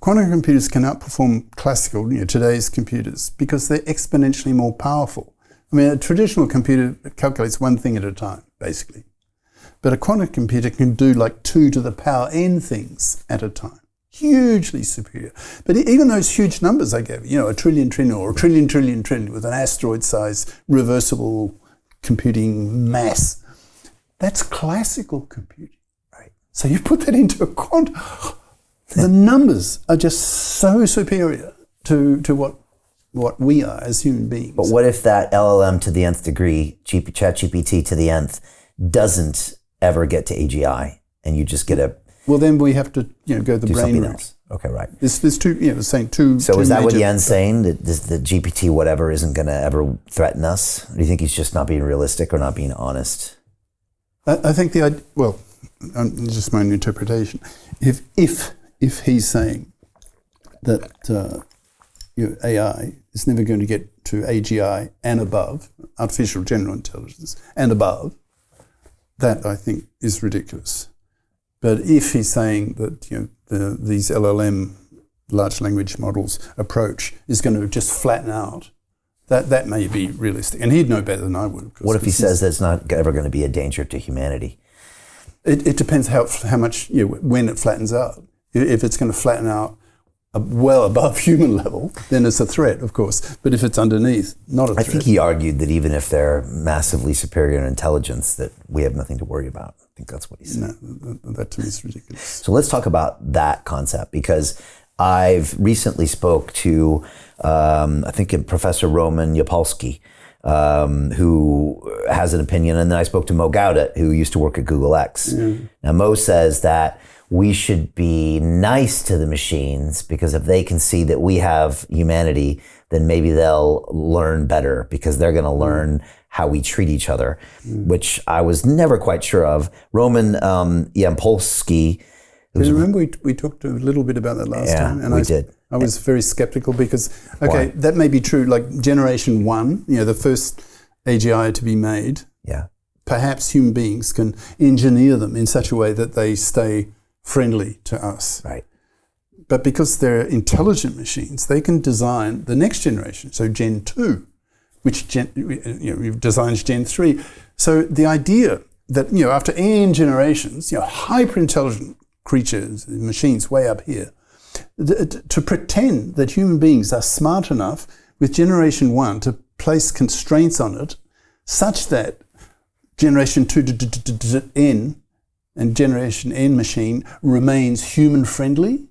quantum computers can outperform classical, today's computers, because they're exponentially more powerful. I mean, a traditional computer calculates one thing at a time, basically. But a quantum computer can do like 2 to the power n things at a time. Hugely superior. But even those huge numbers I gave you, a trillion or a trillion with an asteroid-sized reversible computing mass, that's classical computing. Right. So you put that into a quantum, the numbers are just so superior to what we are as human beings. But what if that LLM to the nth degree, ChatGPT to the nth, doesn't ever get to AGI, and you just get a... Well, then we have to, go the brain route. Else. Okay, right. There's two, saying two. So two is that what major, Yen's saying, that the GPT whatever isn't going to ever threaten us? Or do you think he's just not being realistic or not being honest? I think just my own interpretation. If he's saying that AI is never going to get to AGI and above, artificial general intelligence and above, that I think is ridiculous. But if he's saying that these LLM, large language models approach is going to just flatten out, that may be realistic. And he'd know better than I would. What if he says that's not ever going to be a danger to humanity? It depends how much, when it flattens out. If it's going to flatten out well above human level, then it's a threat, of course. But if it's underneath, not a threat. I think he argued that even if they're massively superior in intelligence, that we have nothing to worry about. I think that's what he said. No, that to me is ridiculous. So let's talk about that concept, because I've recently spoke to, I think Professor Roman Yapolsky, who has an opinion, and then I spoke to Mo Gaudet, who used to work at Google X. Mm. Now, Mo says that we should be nice to the machines, because if they can see that we have humanity, then maybe they'll learn better, because they're going to learn how we treat each other, which I was never quite sure of. Roman Yapolsky. Remember we talked a little bit about that last time? And we did. I was very skeptical because, that may be true, like generation 1, the first AGI to be made. Yeah. Perhaps human beings can engineer them in such a way that they stay friendly to us. Right. But because they're intelligent machines, they can design the next generation, so Gen 2, which designs Gen 3. So the idea that, after n generations, hyper-intelligent creatures, machines way up here, to pretend that human beings are smart enough with generation 1 to place constraints on it such that generation 2 n and generation n machine remains human-friendly,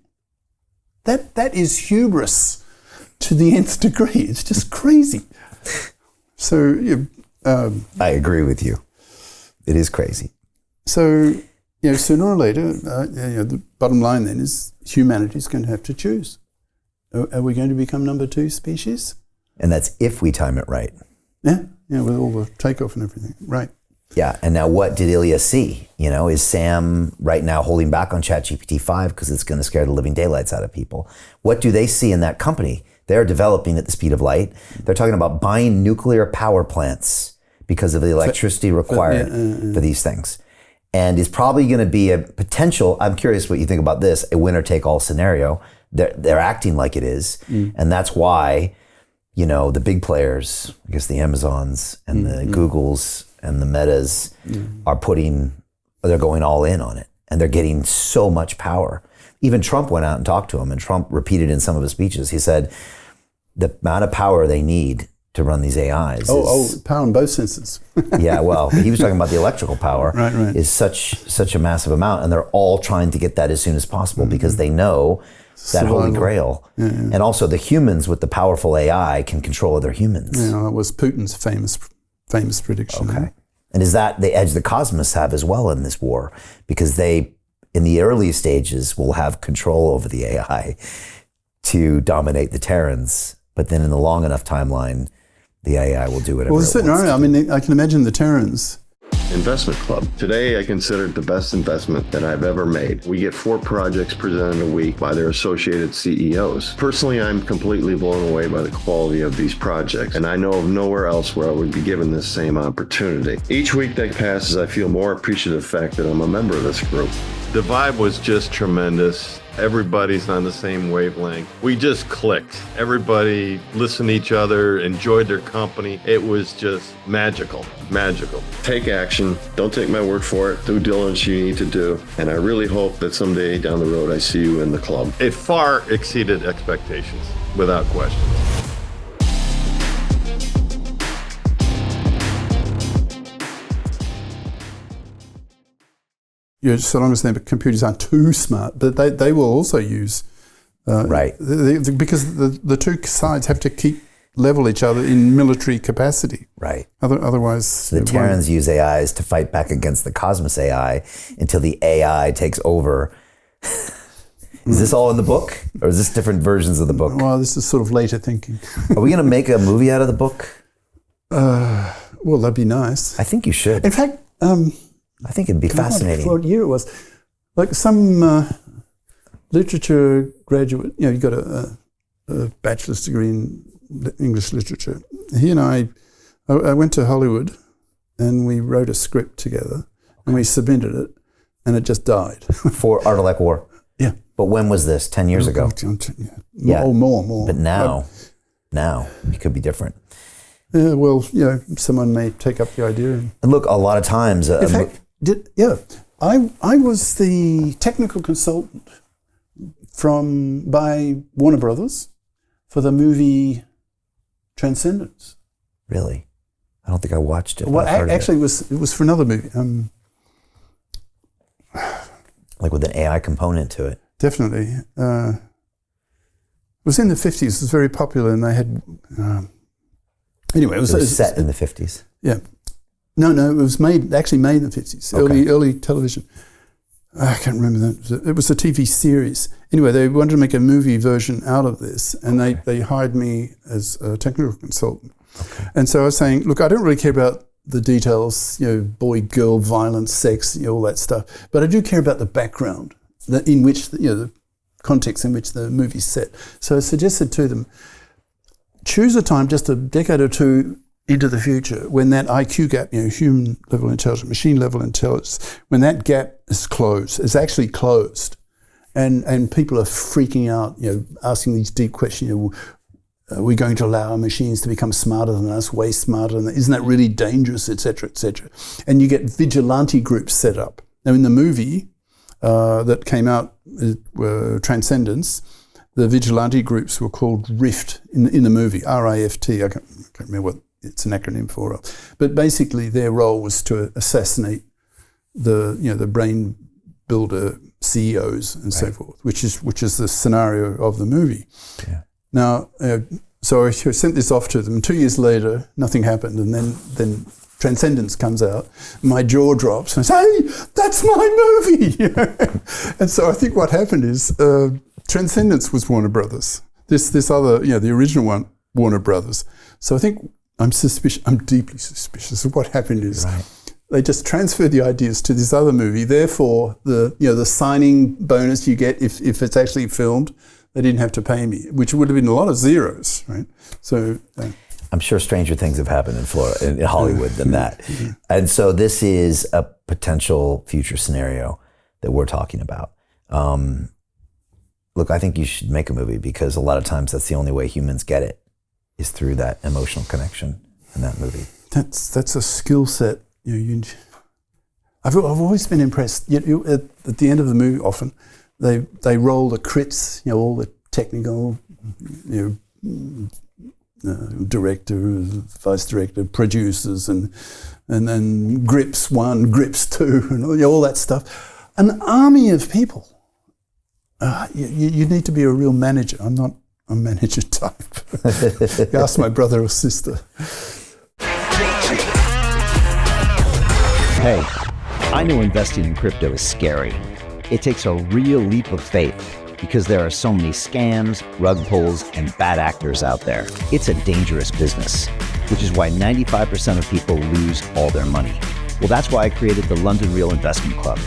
that is hubris to the nth degree. It's just crazy. So, I agree with you. It is crazy. So, sooner or later, the bottom line then is humanity is going to have to choose. Are we going to become number 2 species? And that's if we time it right. Yeah, with all the takeoff and everything. Right. Yeah, and now what did Ilya see? Is Sam right now holding back on ChatGPT 5 because it's going to scare the living daylights out of people? What do they see in that company? They're developing at the speed of light. They're talking about buying nuclear power plants because of the electricity required for these things. And it's probably going to be a potential, I'm curious what you think about this, a winner-take-all scenario. They're acting like it is. And that's why, the big players, I guess the Amazons and the Googles and the Metas they're going all in on it. And they're getting so much power. Even Trump went out and talked to him, and Trump repeated in some of his speeches, he said, the amount of power they need to run these AIs power in both senses. Yeah, well, he was talking about the electrical power is such a massive amount, and they're all trying to get that as soon as possible because they know that holy grail. Yeah. And also the humans with the powerful AI can control other humans. Yeah, that was Putin's famous prediction. Okay. And is that the edge the Cosmos have as well in this war? Because they, in the early stages, will have control over the AI to dominate the Terrans, but then in the long enough timeline, the AI will do whatever it wants. I mean, I can imagine the Terrans. Investment Club. Today, I consider it the best investment that I've ever made. We get 4 projects presented a week by their associated CEOs. Personally, I'm completely blown away by the quality of these projects, and I know of nowhere else where I would be given this same opportunity. Each week that passes, I feel more appreciative of the fact that I'm a member of this group. The vibe was just tremendous. Everybody's on the same wavelength. We just clicked. Everybody listened to each other, enjoyed their company. It was just magical, magical. Take action. Don't take my word for it. Due diligence you need to do. And I really hope that someday down the road I see you in the club. It far exceeded expectations, without question. So long as their computers aren't too smart, but they will also use right, because the two sides have to keep level each other in military capacity. Right. Otherwise, so the Terrans use AIs to fight back against the Cosmos AI until the AI takes over. Is this all in the book, or is this different versions of the book? Well, this is sort of later thinking. Are we going to make a movie out of the book? Well, that'd be nice. I think you should. In fact, I think it'd be fascinating. What year it was? Like some literature graduate, you got a bachelor's degree in English literature. He and I went to Hollywood and we wrote a script together and we submitted it and it just died. For Artilect War? Yeah. But when was this? 10 years ago? Yeah. Oh, more. But now it could be different. Yeah, well, someone may take up the idea. And look, a lot of times... in fact, I was the technical consultant by Warner Brothers for the movie Transcendence. Really? I don't think I watched it. Well, actually, it was for another movie. Like with an AI component to it. Definitely. It was in the 50s. It was very popular, and they had... anyway, it was set in the 50s. Yeah. No, it was actually made in the 50s, Okay. early television. I can't remember that. It was a TV series. Anyway, they wanted to make a movie version out of this, and they hired me as a technical consultant. Okay. And so I was saying, look, I don't really care about the details, boy-girl violence, sex, all that stuff, but I do care about the background in which, the context in which the movie's set. So I suggested to them, choose a time just a decade or two into the future when that IQ gap, human level intelligence, machine level intelligence, when that gap is closed, is actually closed, and people are freaking out, asking these deep questions, are we going to allow our machines to become smarter than us, way smarter than us? Isn't that really dangerous, et cetera, et cetera? And you get vigilante groups set up. Now in the movie that came out, Transcendence, the vigilante groups were called RIFT in the movie, R-I-F-T. I can't remember what it's an acronym for. But basically their role was to assassinate the brain builder CEOs and so forth, which is the scenario of the movie. Yeah. Now, so I sent this off to them. 2 years later, nothing happened, and then Transcendence comes out. My jaw drops, and I say, "Hey, that's my movie!" And so I think what happened is Transcendence was Warner Brothers. This other, the original one, Warner Brothers. So I think I'm deeply suspicious of what happened is they just transferred the ideas to this other movie. Therefore, the signing bonus you get if it's actually filmed, they didn't have to pay me, which would have been a lot of zeros, right? So I'm sure stranger things have happened in Florida, in Hollywood than that. And so this is a potential future scenario that we're talking about. Look, I think you should make a movie because a lot of times that's the only way humans get it is through that emotional connection in that movie. That's a skill set. I've always been impressed. At the end of the movie, often they roll the crits, all the technical, director, vice director, producers, and then grips 1, grips 2, and all that stuff. An army of people. You need to be a real manager. I'm not a manager type. Ask my brother or sister. Hey, I know investing in crypto is scary. It takes a real leap of faith because there are so many scams, rug pulls, and bad actors out there. It's a dangerous business, which is why 95% of people lose all their money. Well, that's why I created the London Real Investment Club,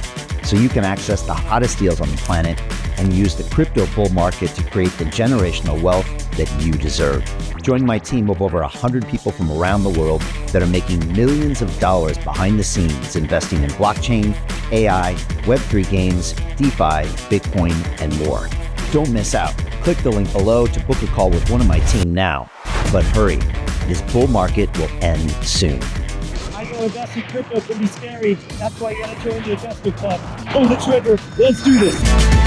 so you can access the hottest deals on the planet and use the crypto bull market to create the generational wealth that you deserve. Join my team of over 100 people from around the world that are making millions of dollars behind the scenes investing in blockchain, AI, Web3 games, DeFi, Bitcoin, and more. Don't miss out. Click the link below to book a call with one of my team now. But hurry, this bull market will end soon. I know investing in crypto can be scary. That's why you gotta join the investment club. Pull the trigger. Let's do this.